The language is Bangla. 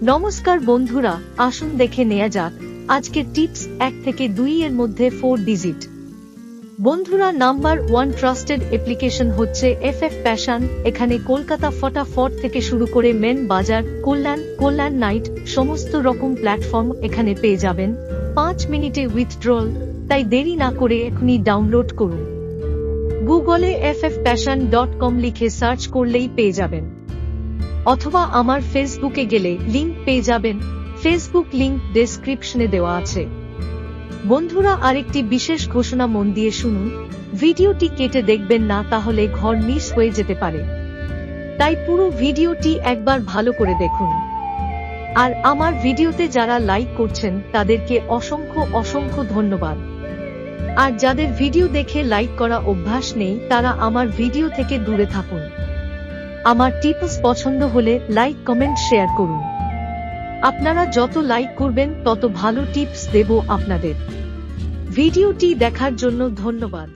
নমস্কার বন্ধুরা, আসুন দেখে নেওয়া যাক আজকের টিপস 1 থেকে 2 এর মধ্যে 4 ডিজিট। বন্ধুরা, নাম্বার 1 ট্রাস্টেড অ্যাপ্লিকেশন হচ্ছে এফএফ প্যাশন। এখানে কলকাতা ফটাফট থেকে শুরু করে মেন বাজার, কল্যাণ নাইট সমস্ত রকম প্ল্যাটফর্ম এখানে পেয়ে যাবেন 5 মিনিটে উইথড্রল। তাই দেরি না করে এখনই ডাউনলোড করুন। গুগলে ffpassion.com লিখে সার্চ করলেই পেয়ে যাবেন, অথবা আমার ফেসবুকে গেলে লিংক পেয়ে যাবেন। ফেসবুক লিংক ডেসক্রিপশনে দেওয়া আছে। বন্ধুরা, আরেকটি বিশেষ ঘোষণা মন দিয়ে শুনুন। ভিডিওটি কেটে দেখবেন না, তাহলে ঘর মিস হয়ে যেতে পারে। তাই পুরো ভিডিওটি একবার ভালো করে দেখুন। আর আমার ভিডিওতে যারা লাইক করছেন তাদেরকে অসংখ্য ধন্যবাদ। আর যাদের ভিডিও দেখে লাইক করা অভ্যাস নেই তারা আমার ভিডিও থেকে দূরে থাকুন। আমার টিপস পছন্দ হলে লাইক, কমেন্ট, শেয়ার করুন। আপনারা যত লাইক করবেন তত ভালো টিপস দেব আপনাদের। ভিডিওটি দেখার জন্য ধন্যবাদ।